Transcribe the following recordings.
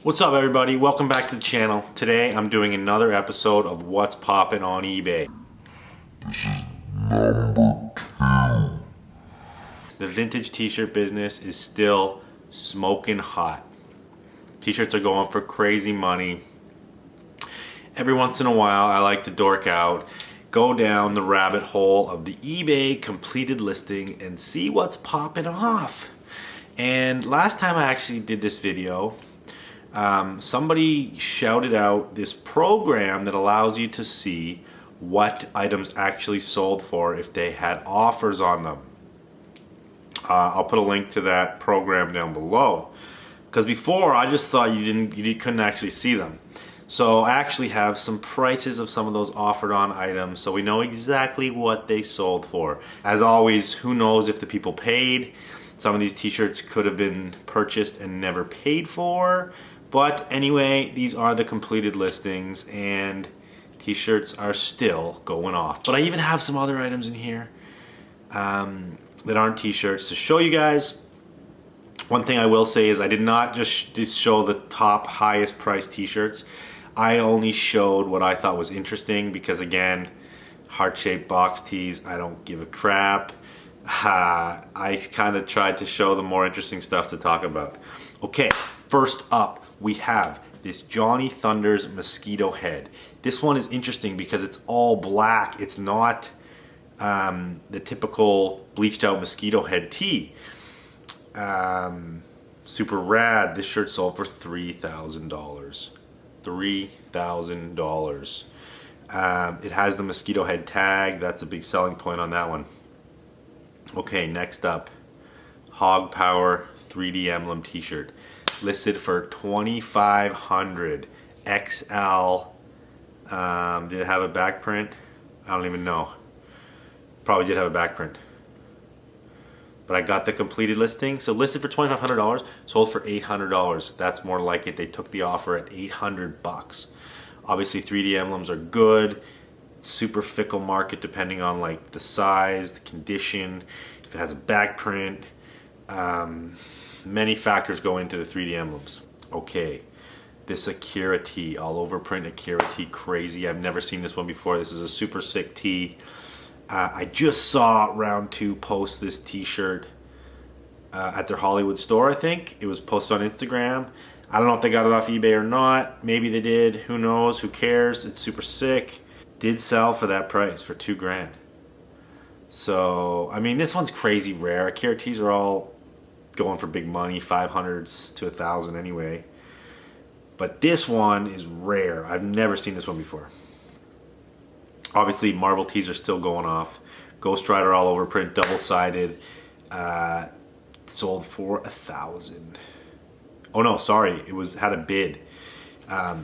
What's up everybody? Welcome back to the channel. Today I'm doing another episode of What's Poppin' on eBay. The vintage t-shirt business is still smoking hot. T-shirts are going for crazy money. Every once in a while I like to dork out, go down the rabbit hole of the eBay completed listing and see what's popping off. And last time I actually did this video, somebody shouted out this program that allows you to see what items actually sold for if they had offers on them. I'll put a link to that program down below, because before I just thought you couldn't actually see them. So I actually have some prices of some of those offered on items, so we know exactly what they sold for. As always, who knows if the people paid? Some of these t-shirts could have been purchased and never paid for. But anyway, these are the completed listings and t-shirts are still going off. But I even have some other items in here that aren't t-shirts to show you guys. One thing I will say is I did not just show the top highest priced t-shirts. I only showed what I thought was interesting because, again, heart-shaped box tees, I don't give a crap. I kind of tried to show the more interesting stuff to talk about. Okay, first up, we have this Johnny Thunders mosquito head. This one is interesting because it's all black. It's not the typical bleached out mosquito head tee. Super rad. This shirt sold for $3,000. $3,000. It has the mosquito head tag. That's a big selling point on that one. Okay, next up, Hog Power 3D emblem t-shirt. Listed for $2,500. XL. Did it have a back print? I don't even know. Probably did have a back print. But I got the completed listing. So listed for $2,500, sold for $800. That's more like it. They took the offer at $800. Obviously 3D emblems are good. It's super fickle market depending on like the size, the condition, if it has a back print. Many factors go into the 3D emblems. Okay, this Akira tee, all over print Akira tee, crazy. I've never seen this one before. This is a super sick tee. I just saw Round 2 post this t-shirt at their Hollywood store, I think. It was posted on Instagram. I don't know if they got it off eBay or not. Maybe they did. Who knows? Who cares? It's super sick. Did sell for that price, for $2,000. So, I mean, this one's crazy rare. Akira tees are all going for big money, 500s to 1,000 anyway. But this one is rare. I've never seen this one before. Obviously, Marvel tees are still going off. Ghost Rider all over print, double-sided. Sold for 1,000. Oh no, sorry, it had a bid.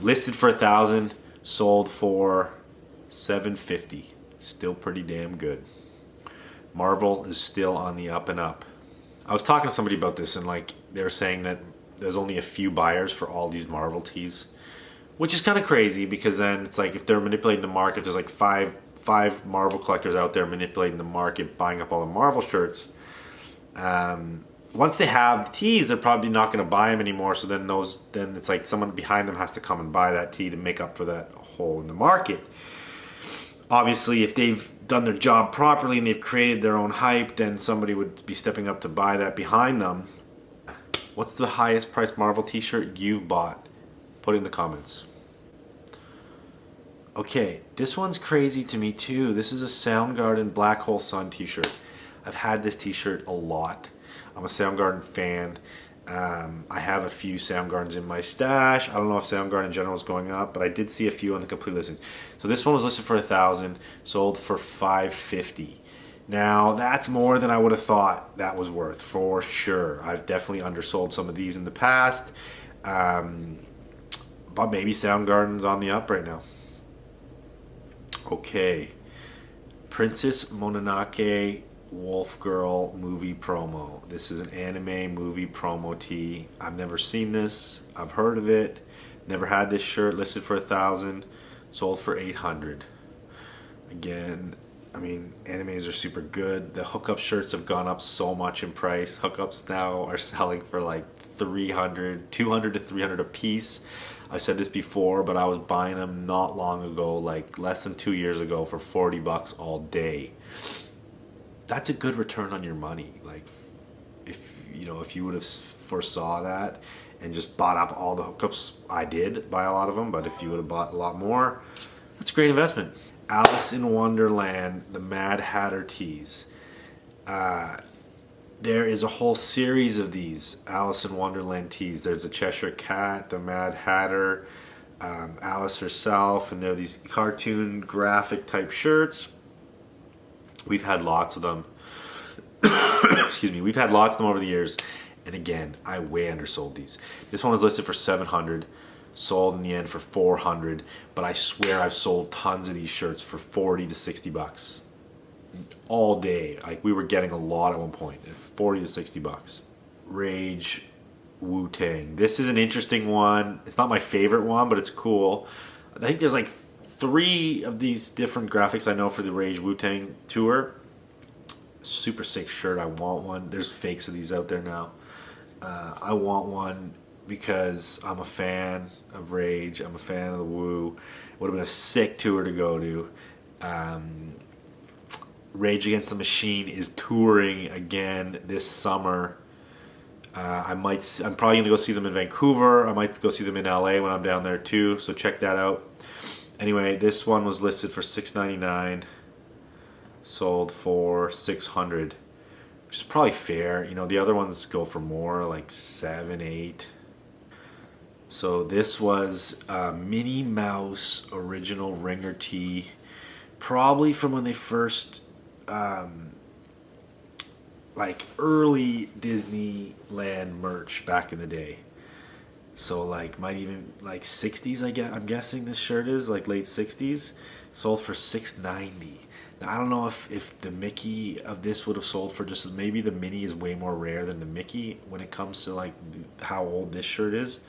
Listed for 1,000, sold for $750. Still pretty damn good. Marvel is still on the up and up. I was talking to somebody about this, and like they were saying that there's only a few buyers for all these Marvel tees, which is kind of crazy because then it's like if they're manipulating the market, there's like five Marvel collectors out there manipulating the market, buying up all the Marvel shirts. Once they have the tees, they're probably not going to buy them anymore. So then it's like someone behind them has to come and buy that tee to make up for that hole in the market. Obviously, if they've done their job properly and they've created their own hype, then somebody would be stepping up to buy that behind them. What's the highest priced Marvel t-shirt you've bought? Put it in the comments. Okay, this one's crazy to me too. This is a Soundgarden Black Hole Sun t-shirt. I've had this t-shirt a lot. I'm a Soundgarden fan. I have a few Soundgardens in my stash. I don't know if Soundgarden in general is going up, but I did see a few on the complete listings. So this one was listed for 1,000, sold for $550. Now that's more than I would have thought that was worth, for sure. I've definitely undersold some of these in the past, but maybe Soundgarden's on the up right now. Okay, Princess Mononoke Wolf Girl movie promo. This is an anime movie promo tee. I've never seen this. I've heard of it. Never had this shirt. Listed for 1,000. Sold for 800. Again, I mean, animes are super good. The hookup shirts have gone up so much in price. Hookups now are selling for like 300, 200 to 300 a piece. I've said this before, but I was buying them not long ago, like less than 2 years ago, for 40 bucks all day. That's a good return on your money. Like, if you would have foresaw that and just bought up all the hookups, I did buy a lot of them, but if you would have bought a lot more, that's a great investment. Alice in Wonderland, the Mad Hatter tees. There is a whole series of these Alice in Wonderland tees. There's the Cheshire Cat, the Mad Hatter, Alice herself, and there are these cartoon graphic type shirts. We've had lots of them. Excuse me. We've had lots of them over the years. And again, I way undersold these. This one was listed for $700, sold in the end for $400. But I swear I've sold tons of these shirts for $40 to $60 all day. Like, we were getting a lot at one point, $40 to $60. Rage Wu-Tang. This is an interesting one. It's not my favorite one, but it's cool. I think there's like 3 of these different graphics I know for the Rage Wu-Tang tour. Super sick shirt. I want one. There's fakes of these out there now. I want one because I'm a fan of Rage. I'm a fan of the Wu. Would have been a sick tour to go to. Rage Against the Machine is touring again this summer. I'm probably gonna go see them in Vancouver. I might go see them in LA when I'm down there too. So check that out. Anyway, this one was listed for $6.99. Sold for $600, which is probably fair. The other ones go for more, like $7, $8. So this was a Minnie Mouse original ringer tee, probably from when they first, like early Disneyland merch back in the day. So like might even like 60s. I'm guessing this shirt is like late 60s. Sold for $6.90. Now, I don't know if the Mickey of this would have sold for just as, maybe the Minnie is way more rare than the Mickey when it comes to like how old this shirt is.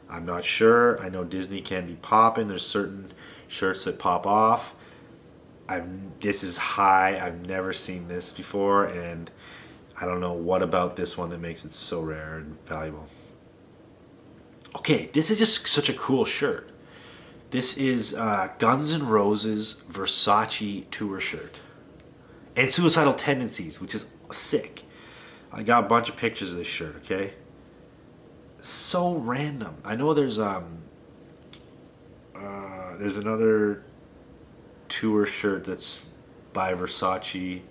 I'm not sure. I know Disney can be popping. There's certain shirts that pop off. This is high. I've never seen this before, and I don't know what about this one that makes it so rare and valuable. Okay, this is just such a cool shirt. This is Guns N' Roses Versace tour shirt. And Suicidal Tendencies, which is sick. I got a bunch of pictures of this shirt, okay? So random. I know there's another tour shirt that's by Versace.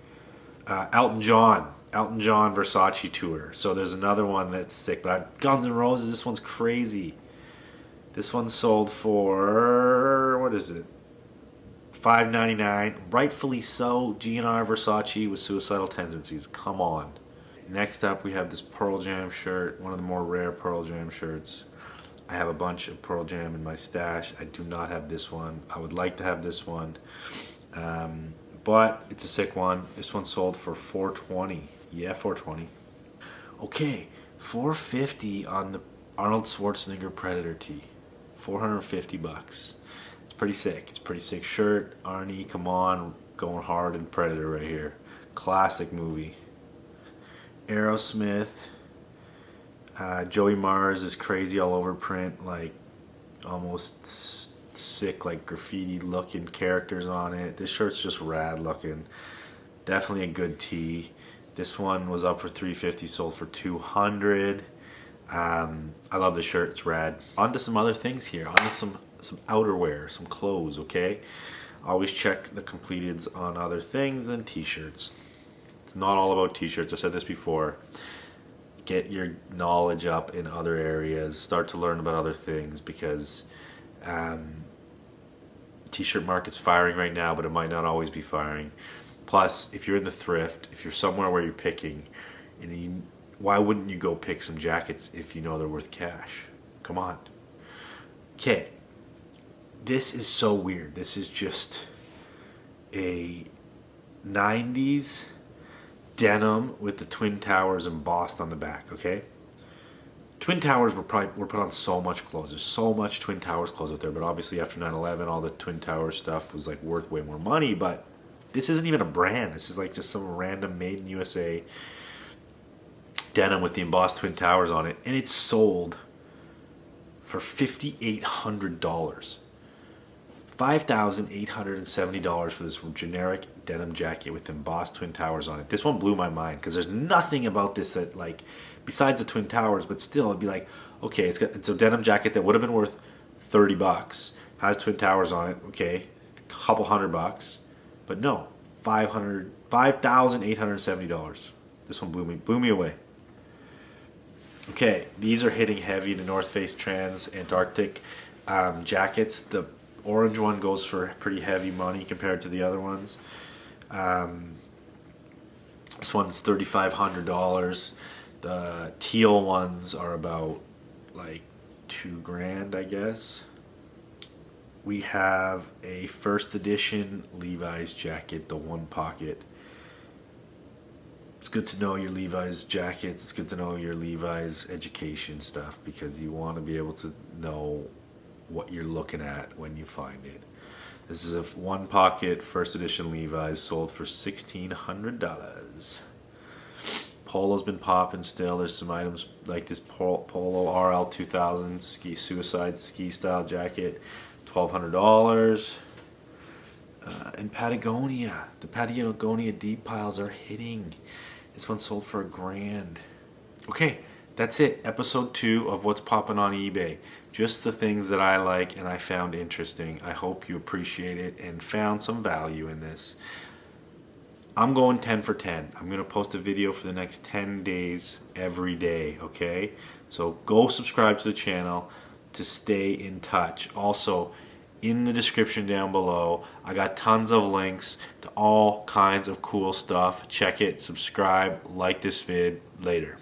Elton John Versace tour. So there's another one that's sick. But Guns N' Roses, this one's crazy. This one sold for, what is it? $5.99. Rightfully so. GNR Versace with Suicidal Tendencies. Come on. Next up, we have this Pearl Jam shirt. One of the more rare Pearl Jam shirts. I have a bunch of Pearl Jam in my stash. I do not have this one. I would like to have this one. But it's a sick one. This one sold for $4.20. Yeah, $4.20. Okay, $4.50 on the Arnold Schwarzenegger Predator tee. $450. It's pretty sick. It's a pretty sick shirt. Arnie, come on, going hard in Predator right here. Classic movie. Aerosmith. Joey Mars is crazy all over print, like almost sick, like graffiti looking characters on it. This shirt's just rad looking. Definitely a good tee. This one was up for $350, sold for $200. I love this shirt. It's rad. On to some other things here. On to some outerwear, some clothes, okay? Always check the completeds on other things than t-shirts. It's not all about t-shirts. I said this before. Get your knowledge up in other areas. Start to learn about other things, because t-shirt market's firing right now, but it might not always be firing. Plus, if you're in the thrift, if you're somewhere where you're picking, why wouldn't you go pick some jackets if you know they're worth cash? Come on. Okay. This is so weird. This is just a 90s denim with the Twin Towers embossed on the back, okay? Twin Towers were put on so much clothes. There's so much Twin Towers clothes out there, but obviously after 9/11, all the Twin Towers stuff was like worth way more money, but this isn't even a brand. This is like just some random made in USA denim with the embossed Twin Towers on it, and it's sold for $5,800. $5,870 for this generic denim jacket with embossed Twin Towers on it. This one blew my mind because there's nothing about this that, like, besides the Twin Towers, but still it'd be like, okay, it's a denim jacket that would have been worth $30, has Twin Towers on it, okay, a couple $100, but no, $5,870. This one blew me away. Okay, these are hitting heavy. The North Face Trans Antarctic jackets. The orange one goes for pretty heavy money compared to the other ones. This one's $3,500. The teal ones are about like $2,000, I guess. We have a first edition Levi's jacket, the one pocket. It's good to know your Levi's jackets. It's good to know your Levi's education stuff because you want to be able to know what you're looking at when you find it. This is a one pocket first edition Levi's sold for $1,600. Polo's been popping still. There's some items like this Polo RL 2000 suicide ski style jacket, $1,200. And Patagonia, the Patagonia deep piles are hitting. This one sold for $1,000. Okay, that's it. Episode 2 of what's popping on eBay. Just the things that I like and I found interesting. I hope you appreciate it and found some value in this. I'm going 10 for 10. I'm going to post a video for the next 10 days every day, okay? So go subscribe to the channel to stay in touch. Also, in the description down below, I got tons of links to all kinds of cool stuff. Check it, subscribe, like this vid. Later.